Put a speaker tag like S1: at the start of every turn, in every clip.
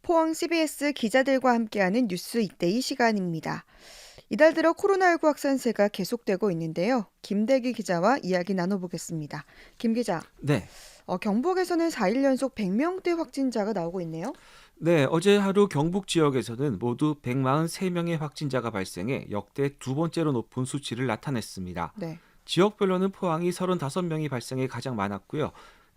S1: 포항 CBS 기자들과 함께하는 뉴스 이때이 시간입니다. 이달 들어 코로나19 확산세가 계속되고 있는데요. 김대기 기자와 이야기 나눠보겠습니다. 김 기자,
S2: 네.
S1: 경북에서는 4일 연속 100명대 확진자가 나오고 있네요.
S2: 네, 어제 하루 경북 지역에서는 모두 143명의 확진자가 발생해 역대 두 번째로 높은 수치를 나타냈습니다.
S1: 네,
S2: 지역별로는 포항이 35명이 발생해 가장 많았고요.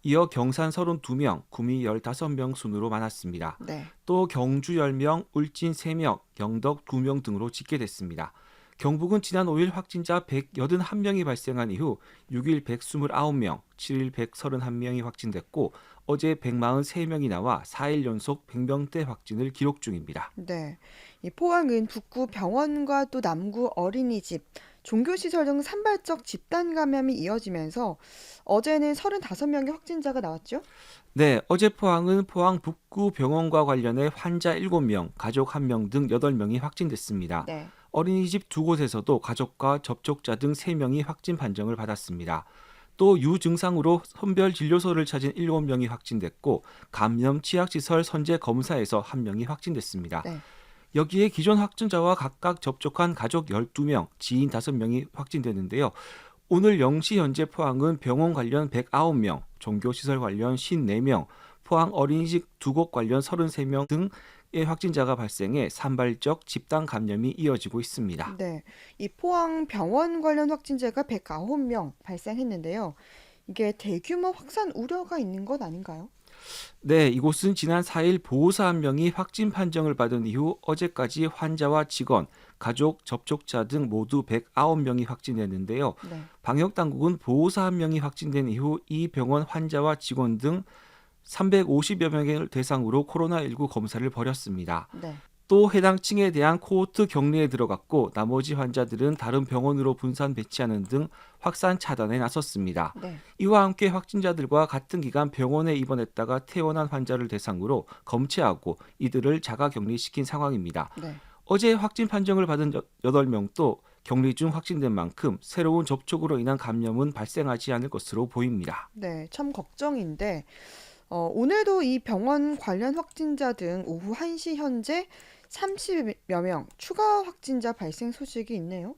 S2: 이어 경산 32명, 구미 15명 순으로 많았습니다.
S1: 네.
S2: 또 경주 10명, 울진 3명, 영덕 2명 등으로 집계됐습니다. 경북은 지난 5일 확진자 181명이 발생한 이후 6일 129명, 7일 131명이 확진됐고 어제 143명이 나와 4일 연속 100명대 확진을 기록 중입니다.
S1: 네. 이 포항은 북구 병원과 또 남구 어린이집, 종교시설 등 산발적 집단 감염이 이어지면서 어제는 35명의 확진자가 나왔죠?
S2: 네, 어제 포항은 포항 북구 병원과 관련해 환자 7명, 가족 1명 등 8명이 확진됐습니다.
S1: 네.
S2: 어린이집 두 곳에서도 가족과 접촉자 등 3명이 확진 판정을 받았습니다. 또 유증상으로 선별진료소를 찾은 7명이 확진됐고 감염 취약시설 선제 검사에서 1명이 확진됐습니다.
S1: 네.
S2: 여기에 기존 확진자와 각각 접촉한 가족 12명, 지인 5명이 확진됐는데요. 오늘 0시 현재 포항은 병원 관련 109명, 종교시설 관련 54명, 포항 어린이집 두 곳 관련 33명 등의 확진자가 발생해 산발적 집단 감염이 이어지고 있습니다.
S1: 네, 이 포항 병원 관련 확진자가 109명 발생했는데요. 이게 대규모 확산 우려가 있는 것 아닌가요?
S2: 네, 이곳은 지난 4일 보호사 1명이 확진 판정을 받은 이후 어제까지 환자와 직원, 가족, 접촉자 등 모두 109명이 확진됐는데요.
S1: 네,
S2: 방역당국은 보호사 1명이 확진된 이후 이 병원 환자와 직원 등 350여 명을 대상으로 코로나19 검사를 벌였습니다.
S1: 네,
S2: 또 해당 층에 대한 코호트 격리에 들어갔고 나머지 환자들은 다른 병원으로 분산 배치하는 등 확산 차단에 나섰습니다.
S1: 네,
S2: 이와 함께 확진자들과 같은 기간 병원에 입원했다가 퇴원한 환자를 대상으로 검체하고 이들을 자가 격리시킨 상황입니다.
S1: 네,
S2: 어제 확진 판정을 받은 8명도 격리 중 확진된 만큼 새로운 접촉으로 인한 감염은 발생하지 않을 것으로 보입니다.
S1: 네, 참 걱정인데, 오늘도 이 병원 관련 확진자 등 오후 1시 현재 30여 명 추가 확진자 발생 소식이 있네요.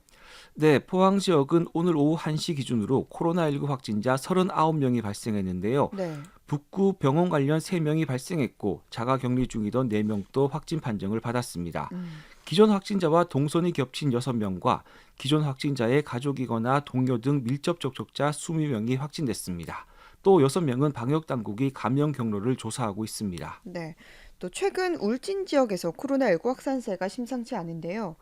S2: 네, 포항 지역은 오늘 오후 1시 기준으로 코로나19 확진자 39명이 발생했는데요.
S1: 네,
S2: 북구 병원 관련 3명이 발생했고 자가 격리 중이던 4명도 확진 판정을 받았습니다.
S1: 음,
S2: 기존 확진자와 동선이 겹친 6명과 기존 확진자의 가족이거나 동료 등 밀접 접촉자 20명이 확진됐습니다. 또 6명은 방역당국이 감염 경로를 조사하고 있습니다.
S1: 네. 또 최근 울진 지역에서 코로나19 확산세가 심상치 않은데요.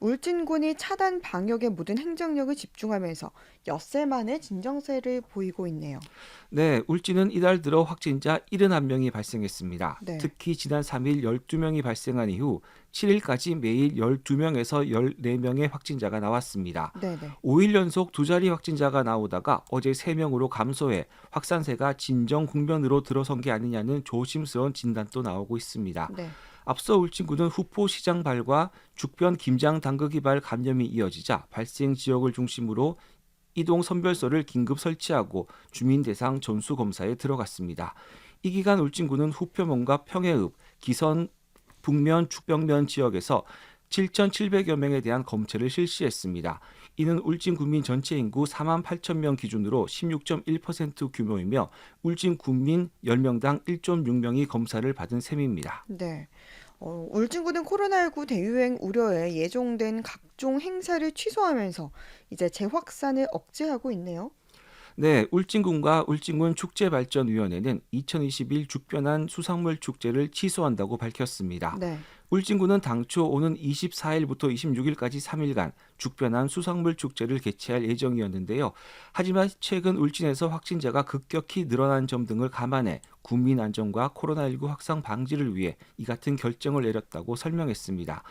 S1: 울진군이 차단 방역에 모든 행정력을 집중하면서 엿새 만에 진정세를 보이고 있네요.
S2: 네, 울진은 이달 들어 확진자 71명이 발생했습니다.
S1: 네,
S2: 특히 지난 3일 12명이 발생한 이후 7일까지 매일 12명에서 14명의 확진자가 나왔습니다.
S1: 네네.
S2: 5일 연속 두 자리 확진자가 나오다가 어제 3명으로 감소해 확산세가 진정 국면으로 들어선 게 아니냐는 조심스러운 진단도 나오고 있습니다.
S1: 네,
S2: 앞서 울진군은 후포시장 발과 죽변 김장 당그기 발 감염이 이어지자 발생 지역을 중심으로 이동 선별소를 긴급 설치하고 주민 대상 전수 검사에 들어갔습니다. 이 기간 울진군은 후표면과 평해읍, 기선 북면 죽병면 지역에서 7,700여 명에 대한 검체를 실시했습니다. 이는 울진 군민 전체 인구 4만 8천 명 기준으로 16.1% 규모이며 울진 군민 10명당 1.6명이 검사를 받은 셈입니다.
S1: 네. 울진군은 코로나19 대유행 우려에 예정된 각종 행사를 취소하면서 이제 재확산을 억제하고 있네요.
S2: 네, 울진군과 울진군 축제발전위원회는 2021 죽변한 수산물 축제를 취소한다고 밝혔습니다.
S1: 네,
S2: 울진군은 당초 오는 24일부터 26일까지 3일간 죽변한 수산물 축제를 개최할 예정이었는데요. 하지만 최근 울진에서 확진자가 급격히 늘어난 점 등을 감안해 국민 안전과 코로나19 확산 방지를 위해 이 같은 결정을 내렸다고 설명했습니다.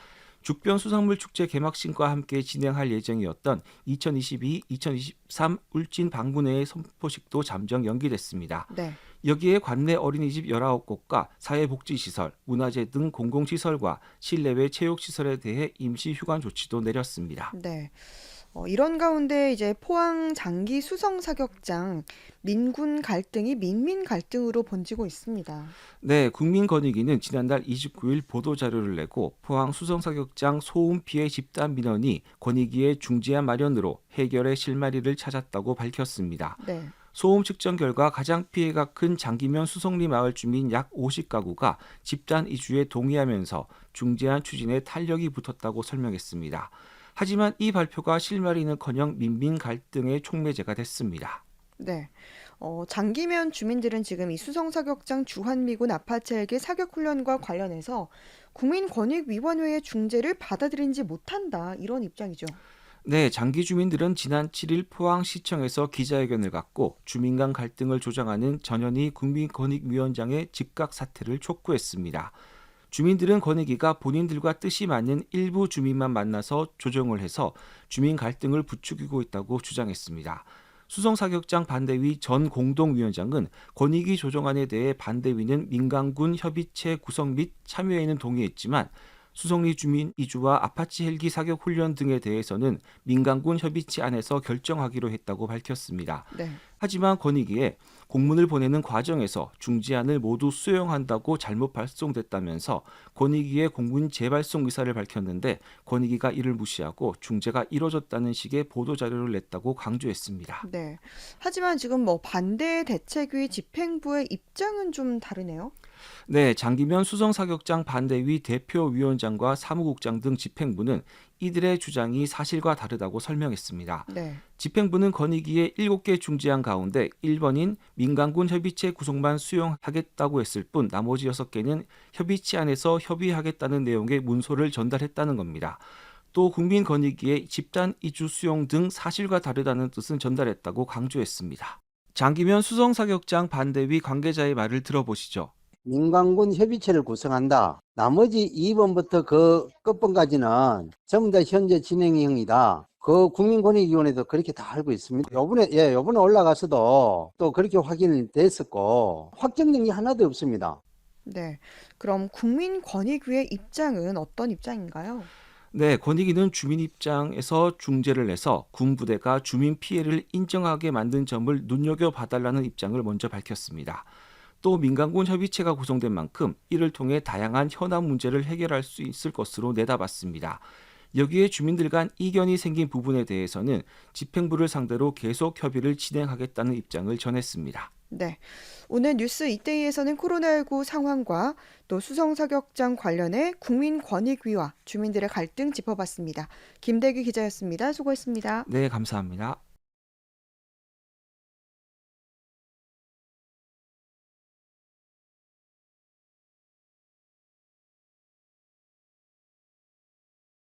S2: 죽변 수산물 축제 개막식과 함께 진행할 예정이었던 2022-2023 울진 방문회의 선포식도 잠정 연기됐습니다.
S1: 네.
S2: 여기에 관내 어린이집 19곳과 사회복지시설, 문화재 등 공공시설과 실내외 체육시설에 대해 임시 휴관 조치도 내렸습니다.
S1: 네. 이런 가운데 이제 포항 장기 수성 사격장 민군 갈등이 민민 갈등으로 번지고 있습니다.
S2: 네, 국민권익위는 지난달 29일 보도자료를 내고 포항 수성사격장 소음 피해 집단 민원이 권익위의 중재안 마련으로 해결의 실마리를 찾았다고 밝혔습니다.
S1: 네.
S2: 소음 측정 결과 가장 피해가 큰 장기면 수성리 마을 주민 약 50가구가 집단 이주에 동의하면서 중재안 추진에 탄력이 붙었다고 설명했습니다. 하지만 이 발표가 실마리는커녕 민민 갈등의 촉매제가 됐습니다.
S1: 네. 장기면 주민들은 지금 이 수성 사격장 주한미군 아파트 헬기 사격 훈련과 관련해서 국민권익위원회의 중재를 받아들이지 못한다 이런 입장이죠.
S2: 네, 장기 주민들은 지난 7일 포항시청에서 기자회견을 갖고 주민 간 갈등을 조장하는 전현희 국민권익위원장의 즉각 사퇴를 촉구했습니다. 주민들은 권익위가 본인들과 뜻이 맞는 일부 주민만 만나서 조정을 해서 주민 갈등을 부추기고 있다고 주장했습니다. 수성사격장 반대위 전 공동위원장은 권익위 조정안에 대해 반대위는 민간군 협의체 구성 및 참여에는 동의했지만 수성리 주민 이주와 아파치 헬기 사격 훈련 등에 대해서는 민간군 협의체 안에서 결정하기로 했다고 밝혔습니다.
S1: 네.
S2: 하지만 권익위에 공문을 보내는 과정에서 중재안을 모두 수용한다고 잘못 발송됐다면서 권익위에 공문 재발송 의사를 밝혔는데 권익위가 이를 무시하고 중재가 이뤄졌다는 식의 보도자료를 냈다고 강조했습니다.
S1: 네. 하지만 지금 반대 대책위 집행부의 입장은 좀 다르네요.
S2: 네, 장기면 수성사격장 반대위 대표위원장과 사무국장 등 집행부는 이들의 주장이 사실과 다르다고 설명했습니다.
S1: 네.
S2: 집행부는 권익위의 7개 중재안 가운데 1번인 민간군 협의체 구성만 수용하겠다고 했을 뿐 나머지 6개는 협의체 안에서 협의하겠다는 내용의 문서를 전달했다는 겁니다. 또 국민권익위에 집단 이주 수용 등 사실과 다르다는 뜻은 전달했다고 강조했습니다. 장기면 수성사격장 반대위 관계자의 말을 들어보시죠.
S3: 민간군 협의체를 구성한다. 나머지 2번부터 그 끝번까지는 전부 다 현재 진행형이다. 그 국민권익위원회도 그렇게 다 알고 있습니다. 요번에 올라가서도 또 그렇게 확인이 됐었고, 확정된 게 하나도 없습니다.
S1: 네. 그럼 국민권익위의 입장은 어떤 입장인가요?
S2: 네, 권익위는 주민 입장에서 중재를 내서 군 부대가 주민 피해를 인정하게 만든 점을 눈여겨봐달라는 입장을 먼저 밝혔습니다. 또 민간군 협의체가 구성된 만큼 이를 통해 다양한 현안 문제를 해결할 수 있을 것으로 내다봤습니다. 여기에 주민들 간 이견이 생긴 부분에 대해서는 집행부를 상대로 계속 협의를 진행하겠다는 입장을 전했습니다.
S1: 네. 오늘 뉴스 이데이에서는 코로나19 상황과 또 수성 사격장 관련해 국민권익위와 주민들의 갈등 짚어봤습니다. 김대규 기자였습니다. 수고했습니다.
S2: 네, 감사합니다.